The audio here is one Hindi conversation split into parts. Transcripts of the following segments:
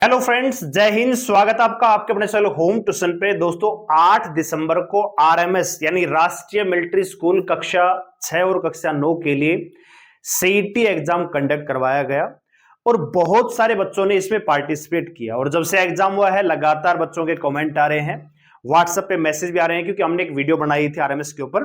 हेलो फ्रेंड्स, जय हिंद। स्वागत है आपका आपके अपने चैनल होम ट्यूशन पे। दोस्तों 8 दिसंबर को आरएमएस यानी राष्ट्रीय मिलिट्री स्कूल कक्षा 6 और कक्षा 9 के लिए सीईटी एग्जाम कंडक्ट करवाया गया और बहुत सारे बच्चों ने इसमें पार्टिसिपेट किया। और जब से एग्जाम हुआ है लगातार बच्चों के कमेंट आ रहे हैं, व्हाट्सएप पे मैसेज भी आ रहे हैं, क्योंकि हमने एक वीडियो बनाई थी आरएमएस के ऊपर।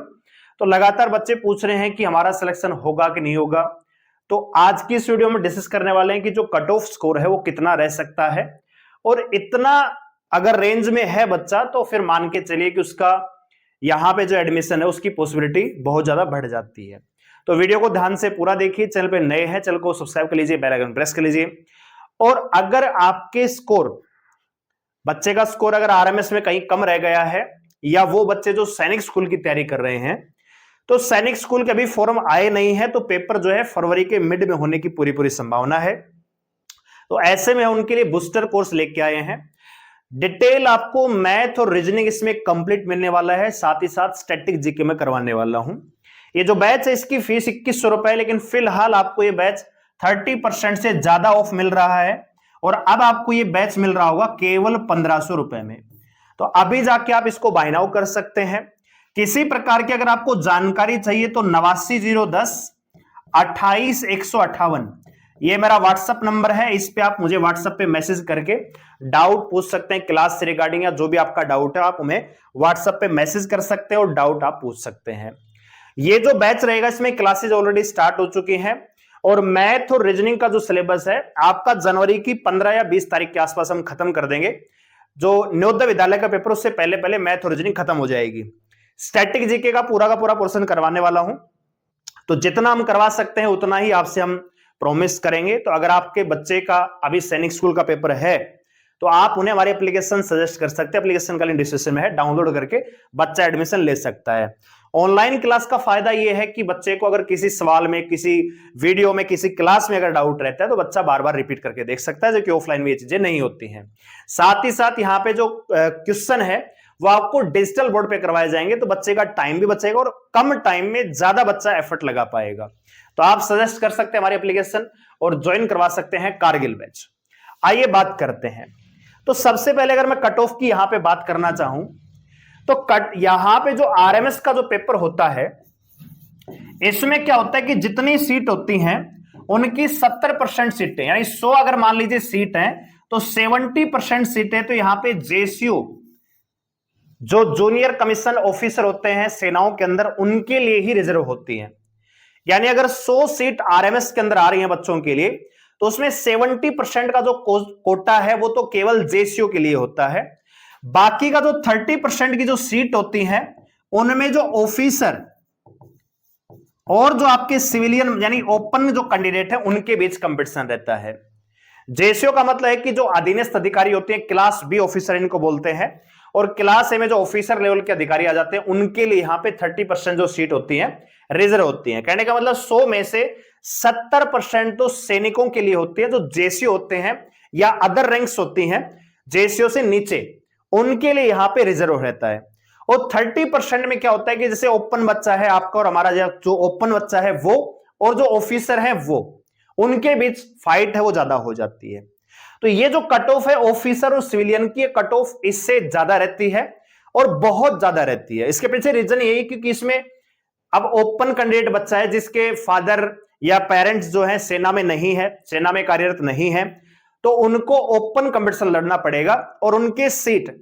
तो लगातार बच्चे पूछ रहे हैं कि हमारा सिलेक्शन होगा कि नहीं होगा। तो आज की इस वीडियो में डिस्कस करने वाले हैं कि जो कट ऑफ स्कोर है वो कितना रह सकता है, और इतना अगर रेंज में है बच्चा तो फिर मान के चलिए कि उसका यहां पे जो एडमिशन है उसकी पॉसिबिलिटी बहुत ज्यादा बढ़ जाती है। तो वीडियो को ध्यान से पूरा देखिए। चैनल पे नए हैं, चैनल को सब्सक्राइब कर लीजिए, बेल आइकन प्रेस कर लीजिए। और अगर आपके स्कोर, बच्चे का स्कोर अगर आरएमएस में कहीं कम रह गया है, या वो बच्चे जो सैनिक स्कूल की तैयारी कर रहे हैं, तो सैनिक स्कूल के अभी फॉर्म आए नहीं है, तो पेपर जो है फरवरी के मिड में होने की पूरी पूरी संभावना है। तो ऐसे में उनके लिए बूस्टर कोर्स लेके आए हैं। डिटेल आपको मैथ और रीजनिंग इसमें कंप्लीट मिलने वाला है, साथ ही साथ स्टैटिक जीके में करवाने वाला हूं। ये जो बैच है इसकी फीस 2100 रुपए, लेकिन फिलहाल आपको ये बैच 30% से ज्यादा ऑफ मिल रहा है, और अब आपको ये बैच मिल रहा होगा केवल 1500 रुपए में। तो अभी जाके आप इसको बाय नाउ कर सकते हैं। किसी प्रकार की अगर आपको जानकारी चाहिए तो 89,010,28,158 ये मेरा व्हाट्सएप नंबर है। इस पे आप मुझे व्हाट्सएप पे मैसेज करके डाउट पूछ सकते हैं क्लास से रिगार्डिंग, या जो भी आपका डाउट है आप हमें व्हाट्सएप पे मैसेज कर सकते हैं और डाउट आप पूछ सकते हैं। ये जो बैच रहेगा इसमें क्लासेज ऑलरेडी स्टार्ट हो चुकी हैं, और मैथ और रीजनिंग का जो सिलेबस है आपका जनवरी की 15 या 20 तारीख के आसपास हम खत्म कर देंगे। जो नवोदय विद्यालय का पेपर उससे पहले पहले मैथ और रीजनिंग खत्म हो जाएगी। स्टैटिक जीके का पूरा पोर्शन करवाने वाला हूं, तो जितना हम करवा सकते हैं उतना ही आपसे हम प्रॉमिस करेंगे। तो अगर आपके बच्चे का अभी सैनिक स्कूल का पेपर है तो आप उन्हें हमारी एप्लीकेशन सजेस्ट कर सकते हैं। एप्लीकेशन का लिंक डिस्क्रिप्शन में है, डाउनलोड करके बच्चा एडमिशन ले सकता है। ऑनलाइन क्लास का फायदा यह है कि बच्चे को अगर किसी सवाल में, किसी वीडियो में, किसी क्लास में अगर डाउट रहता है तो बच्चा बार बार रिपीट करके देख सकता है, जो कि ऑफलाइन में ये चीजें नहीं होती हैं। साथ ही साथ यहाँ पे जो क्वेश्चन है वो आपको डिजिटल बोर्ड पे करवाए जाएंगे, तो बच्चे का टाइम भी बचेगा और कम टाइम में ज्यादा बच्चा एफर्ट लगा पाएगा। तो आप सजेस्ट कर सकते हैं हमारी एप्लीकेशन और ज्वाइन करवा सकते हैं कारगिल बैच। आइए बात करते हैं। तो सबसे पहले अगर मैं कट ऑफ की यहां पे बात करना चाहूं तो यहां पे जो आरएमएस का जो पेपर होता है इसमें क्या होता है कि जितनी सीट होती हैं उनकी 70% सीटें, यानी 100 अगर मान लीजिए सीट है तो 70% सीटें तो यहां पे जेसीओ, जो जूनियर कमीशन ऑफिसर होते हैं सेनाओं के अंदर, उनके लिए ही रिजर्व होती हैं। यानी अगर 100 सीट आरएमएस के अंदर आ रही हैं बच्चों के लिए, तो उसमें 70% का जो कोटा है वो तो केवल जेसीओ के लिए होता है। बाकी का जो 30% की जो सीट होती हैं उनमें जो ऑफिसर और जो आपके सिविलियन यानी ओपन जो कैंडिडेट है उनके बीच कंपटीशन रहता है। जेसीओ का मतलब है कि जो अधीनस्थ अधिकारी होते हैं, क्लास बी ऑफिसर इनको बोलते हैं, और क्लास ए में जो ऑफिसर लेवल के अधिकारी आ जाते हैं उनके लिए यहां पे 30% जो सीट होती है रिजर्व होती है। कहने का मतलब 100 में से 70% तो सैनिकों के लिए होती है, जो जेसीओ होते हैं या अदर रैंक्स होती हैं जेसीओ से नीचे, उनके लिए यहां पे रिजर्व रहता है। और 30% में क्या होता है कि जैसे ओपन बच्चा है आपका और हमारा, जो ओपन बच्चा है वो और जो ऑफिसर है वो, उनके बीच फाइट है वो ज्यादा हो जाती है। तो ये जो कट ऑफ है ऑफिसर और सिविलियन की, कट ऑफ इससे ज्यादा रहती है और बहुत ज्यादा रहती है। इसके पीछे रीजन यही क्योंकि इसमें अब ओपन कैंडिडेट बच्चा है जिसके फादर या पेरेंट्स जो है सेना में नहीं है, सेना में कार्यरत नहीं है, तो उनको ओपन कंपटीशन लड़ना पड़ेगा, और उनके सीट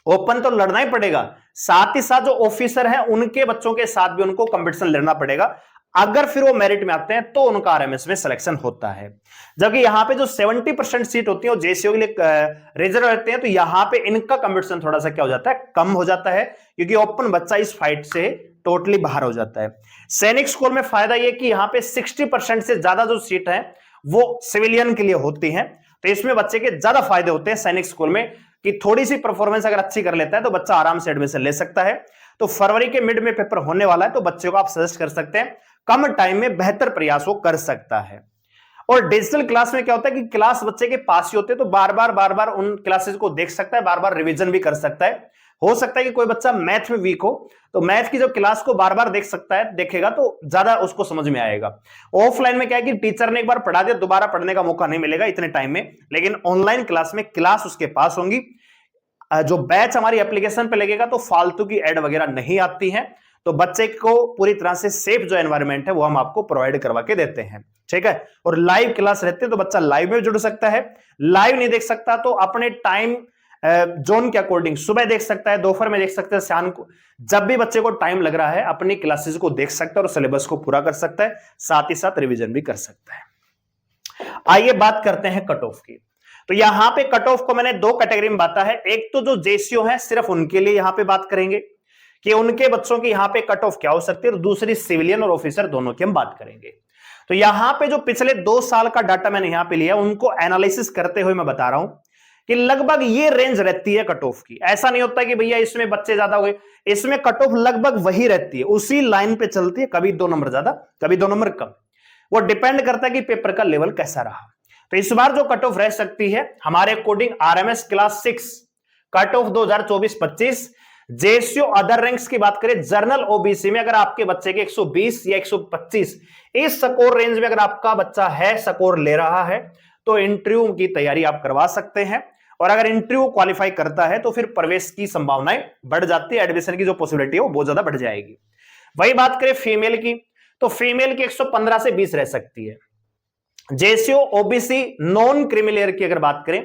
ओपन तो लड़ना ही पड़ेगा, साथ ही साथ जो ऑफिसर है उनके बच्चों के साथ भी उनको कंपटीशन लड़ना पड़ेगा। अगर फिर वो मेरिट में आते हैं तो उनका आरएमएस में सिलेक्शन होता है। जबकि यहां पे जो 70% सीट होती है वो जेसीओ के लिए रिजर्व रहते हैं, तो यहां पे इनका कंपटीशन थोड़ा सा क्या हो जाता है, कम हो जाता है, क्योंकि ओपन बच्चा इस फाइट से टोटली बाहर हो जाता है। सैनिक स्कूल में फायदा यह कि यहां पे 60% से ज्यादा जो सीट है वो सिविलियन के लिए होती है, तो इसमें बच्चे के ज्यादा फायदे होते हैं सैनिक स्कूल में, कि थोड़ी सी परफॉर्मेंस अगर अच्छी कर लेता है तो बच्चा आराम से एडमिशन ले सकता है। तो फरवरी के मिड में पेपर होने वाला है, तो बच्चे को आप सजेस्ट कर सकते हैं, कम टाइम में बेहतर प्रयास वो कर सकता है। और डिजिटल क्लास में क्या होता है कि क्लास बच्चे के पास ही होते हैं, तो बार बार उन क्लासेस को देख सकता है, बार बार रिवीजन भी कर सकता है। हो सकता है कि कोई बच्चा मैथ में वीक हो, तो मैथ की जो क्लास को बार बार देख सकता है, देखेगा तो ज्यादा उसको समझ में आएगा। ऑफलाइन में क्या है कि टीचर ने एक बार पढ़ा दिया, दोबारा पढ़ने का मौका नहीं मिलेगा इतने टाइम में, लेकिन ऑनलाइन क्लास में क्लास उसके पास होंगी। जो बैच हमारी एप्लीकेशन पे लगेगा तो फालतू की एड वगैरह नहीं आती है, तो बच्चे को पूरी तरह से सेफ जो एनवायरनमेंट है वो हम आपको प्रोवाइड करवा के देते हैं, ठीक है। और लाइव क्लास रहते हैं तो बच्चा लाइव में जुड़ सकता है, लाइव नहीं देख सकता तो अपने टाइम जोन के अकॉर्डिंग सुबह देख सकता है, दोपहर में देख सकता है, शाम को, जब भी बच्चे को टाइम लग रहा है अपनी क्लासेस को देख सकता है और सिलेबस को पूरा कर सकता है, साथ ही साथ रिवीजन भी कर सकता है। आइए बात करते हैं कट ऑफ की। तो यहां पे कट ऑफ को मैंने दो कैटेगरी में बांटा है, एक तो जो जेसीओ है सिर्फ उनके लिए यहां पे बात करेंगे कि उनके बच्चों की यहां पे कट ऑफ क्या हो सकती है, और दूसरी सिविलियन और ऑफिसर दोनों की हम बात करेंगे। तो यहां पे जो पिछले 2 साल का डाटा मैंने यहां पे लिया, उनको एनालिसिस करते हुए मैं बता रहा हूं कि लगभग ये रेंज रहती है कट ऑफ की। ऐसा नहीं होता कि भैया इसमें बच्चे ज्यादा हो गए, इसमें कट ऑफ लगभग वही रहती है, उसी लाइन पे चलती है, कभी 2 नंबर ज्यादा कभी 2 नंबर कम। वो डिपेंड करता है कि पेपर का लेवल कैसा रहा। तो इस बार जो कट ऑफ रह सकती है हमारे according, RMS class 6 cut off 2024-25, JCO other ranks की बात करें, जर्नल ओबीसी में अगर आपके बच्चे के 120 या 125 इस स्कोर रेंज में अगर आपका बच्चा है, स्कोर ले रहा है, तो इंटरव्यू की तैयारी आप करवा सकते हैं। और अगर इंटरव्यू क्वालिफाई करता है तो फिर प्रवेश की संभावनाएं बढ़ जाती है, एडमिशन की जो पॉसिबिलिटी है वो बहुत ज्यादा बढ़ जाएगी। वही बात करें फीमेल की, तो फीमेल की 115 से 20 रह सकती है। जेसीओ ओबीसी नॉन क्रीमी की अगर बात करें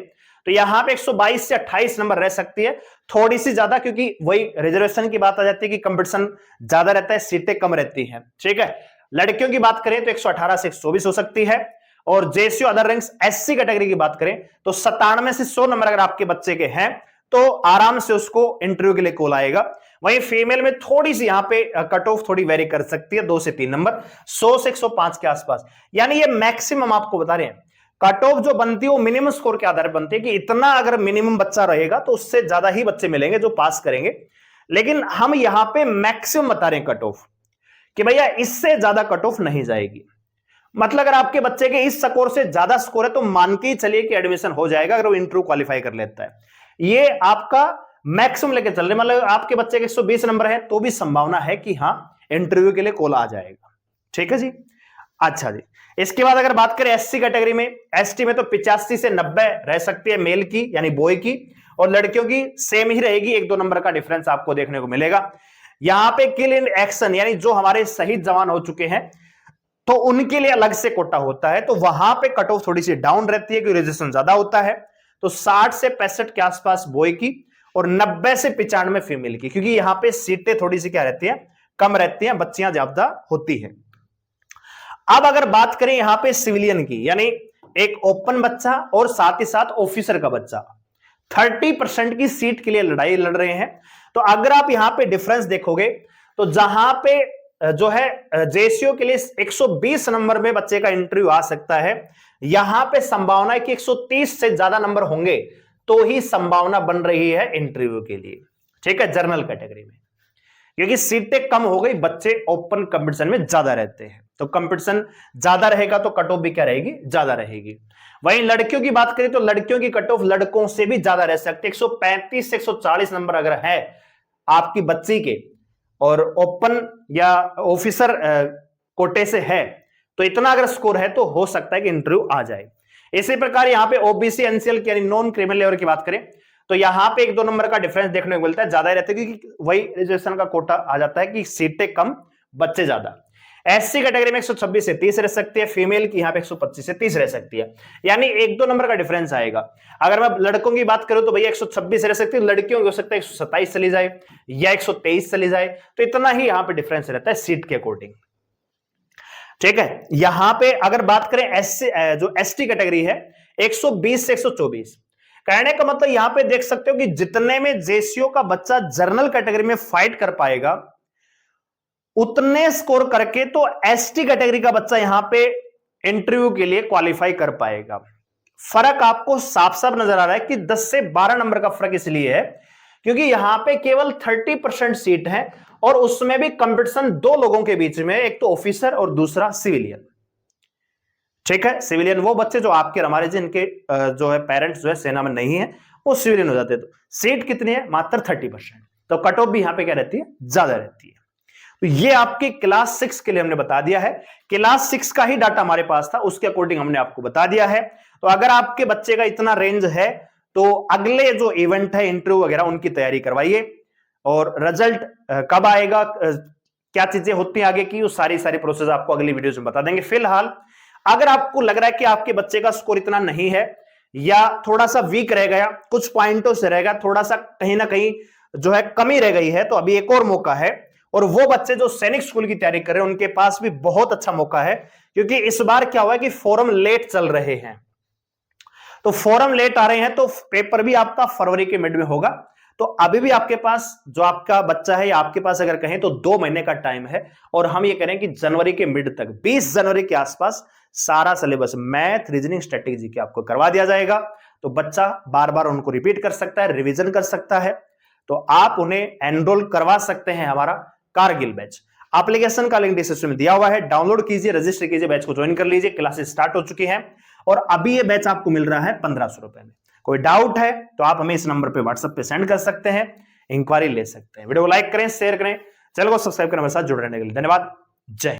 तो यहां पे 122 से 28 नंबर रह सकती है, थोड़ी सी ज्यादा, क्योंकि वही रिजर्वेशन की बात आ जाती है कि कंपटीशन ज्यादा रहता है, सीटें कम रहती हैं, ठीक है। लड़कियों की बात करें तो 118 से 124 हो सकती है। और JCO other ranks SC category की बात करें तो 97 से 100 नंबर अगर आपके बच्चे के हैं तो आराम से उसको इंटरव्यू के लिए कॉल आएगा। वहीं फीमेल में थोड़ी सी यहां पे कट ऑफ थोड़ी वेरी कर सकती है, 2 से 3 नंबर, 100 से 105 के आसपास। यानी ये मैक्सिमम आपको बता रहे हैं, कट ऑफ जो बनती है वो मिनिमम स्कोर के आधार पर बनती है कि इतना अगर मिनिमम बच्चा रहेगा तो उससे ज्यादा ही बच्चे मिलेंगे जो पास करेंगे। लेकिन हम यहां पे मैक्सिमम बता रहे हैं कट ऑफ कि भैया इससे ज्यादा कट ऑफ नहीं जाएगी। मतलब अगर आपके बच्चे के इस स्कोर से ज्यादा स्कोर है तो मान के ही चलिए कि एडमिशन हो जाएगा अगर वो इंटरव्यू क्वालिफाई कर लेता है। ये आपका मैक्सिमम लेके चल रहे, मतलब आपके बच्चे के 120 नंबर है तो भी संभावना है कि हाँ इंटरव्यू के लिए कॉल आ जाएगा, ठीक है जी। अच्छा जी, इसके बाद अगर बात करें एससी कैटेगरी में, एसटी में तो 85 से 90 रह सकती है मेल की यानी बॉय की, और लड़कियों की सेम ही रहेगी, 1-2 नंबर का डिफरेंस आपको देखने को मिलेगा। यहां पे किल इन एक्शन यानी जो हमारे शहीद जवान हो चुके हैं तो उनके लिए अलग से कोटा होता है, तो वहां पे कट ऑफ थोड़ी सी डाउन रहती है क्योंकि रेजिस्टेंस ज्यादा होता है। तो 60 से 65 के आसपास बॉय की और 90 से 95 फीमेल की, क्योंकि यहां पे सीटें थोड़ी सी क्या रहती है, कम रहती हैं, बच्चियां ज्यादा होती है। अब अगर बात करें यहां पे सिविलियन की, यानी एक ओपन बच्चा और साथ ही साथ ऑफिसर का बच्चा 30% की सीट के लिए लड़ाई लड़ रहे हैं। तो अगर आप यहां पे डिफरेंस देखोगे तो जहां पे जो है जेसीओ के लिए 120 नंबर में बच्चे का इंटरव्यू आ सकता है, यहां पे संभावना है कि 130 से ज्यादा नंबर होंगे तो ही संभावना बन रही है इंटरव्यू के लिए, ठीक है, जर्नल कैटेगरी में, क्योंकि सीटें कम हो गई, बच्चे ओपन कंपटीशन में ज्यादा रहते हैं, तो कंपटीशन ज्यादा रहेगा तो कट ऑफ भी क्या रहेगी, ज्यादा रहेगी। वहीं लड़कियों की बात करें तो लड़कियों की कट ऑफ लड़कों से भी ज्यादा रह सकती है, 135 से 140 नंबर अगर है आपकी बच्ची के और ओपन या ऑफिसर कोटे से है तो इतना अगर स्कोर है तो हो सकता है कि इंटरव्यू आ जाए। इसी प्रकार यहां पे ओबीसी एनसीएल यानी नॉन क्रिमिनल लेवल की बात करें तो यहां पे 1-2 नंबर का डिफरेंस देखने को मिलता है, ज्यादा ही रहता है क्योंकि वही रिजर्वेशन का कोटा आ जाता है कि सीटें कम बच्चे ज्यादा। एससी कैटेगरी में 126 से 30 रह सकती है, फीमेल की यहां पे 125 से 30 रह सकती है, यानी 1-2 नंबर का डिफरेंस आएगा। अगर मैं लड़कों की बात करूं तो भैया 126 रह सकती है, लड़कियों की हो सकता है 127 चली जाए या 123 चली जाए, तो इतना ही यहां पे डिफरेंस रहता है सीट के अकॉर्डिंग, ठीक है। यहां पे अगर बात करें एससी जो एसटी कैटेगरी है 120 से 124, कहने का मतलब यहां पे देख सकते हो कि जितने में जेसीओ का बच्चा जर्नल कैटेगरी में फाइट कर पाएगा उतने स्कोर करके तो एसटी कैटेगरी का बच्चा यहां पे इंटरव्यू के लिए क्वालिफाई कर पाएगा। फर्क आपको साफ साफ नजर आ रहा है कि 10 से 12 नंबर का फर्क इसलिए है क्योंकि यहां पे केवल 30% सीट है और उसमें भी कंपटीशन 2 लोगों के बीच में, एक तो ऑफिसर और दूसरा सिविलियन। ठीक है। सिविलियन वो बच्चे जो आपके और हमारे जिनके जो है पेरेंट्स जो है सेना में नहीं है, वो सिविलियन हो जाते हैं। तो सीट कितनी है? मात्र 30%। तो कट ऑफ भी यहां पे क्या रहती है? ज्यादा रहती है। तो ये आपके क्लास 6 के लिए हमने बता दिया है। क्लास 6 का ही डाटा हमारे पास था, उसके अकॉर्डिंग हमने आपको बता दिया है। तो अगर आपके बच्चे का इतना रेंज है तो अगले जो इवेंट है, इंटरव्यू वगैरह, उनकी तैयारी करवाइए। और रिजल्ट कब आएगा, क्या चीजें होती हैं आगे की, वो सारी प्रोसेस आपको अगली वीडियो में बता देंगे। फिलहाल अगर आपको लग रहा है कि आपके बच्चे का स्कोर इतना नहीं है या थोड़ा सा वीक रह गया, कुछ पॉइंटों से रह गया, थोड़ा सा कहीं ना कहीं जो है कमी रह गई है, तो अभी एक और मौका है। और वो बच्चे जो सैनिक स्कूल की तैयारी कर रहे हैं उनके पास भी बहुत अच्छा मौका है, क्योंकि इस बार क्या हुआ है कि फॉर्म लेट चल रहे हैं। तो फॉर्म लेट आ रहे हैं तो पेपर भी आपका फरवरी के मिड में होगा। तो अभी भी आपके पास जो आपका बच्चा है या आपके पास अगर कहें तो 2 महीने का टाइम है। और हम ये करें कि जनवरी के मिड तक, 20 जनवरी के आसपास सारा सिलेबस मैथ, रीजनिंग, स्ट्रेटेजी की आपको करवा दिया जाएगा। तो बच्चा बार बार उनको रिपीट कर सकता है, रिवीजन कर सकता है। तो आप उन्हें एनरोल करवा सकते हैं हमारा कारगिल बैच। एप्लीकेशन का लिंक डिस्क्रिप्शन में दिया हुआ है, डाउनलोड कीजिए, रजिस्टर कीजिए, बैच को ज्वाइन कर लीजिए। क्लासेस स्टार्ट हो चुकी हैं और अभी ये बैच आपको मिल रहा है 1500 रुपए में। कोई डाउट है तो आप हमें इस नंबर पे व्हाट्सएप पे सेंड कर सकते हैं, इंक्वायरी ले सकते हैं। वीडियो को लाइक करें, शेयर करें, चैनल को सब्सक्राइब करने के साथ जुड़ रहने के लिए धन्यवाद। जय हिंद।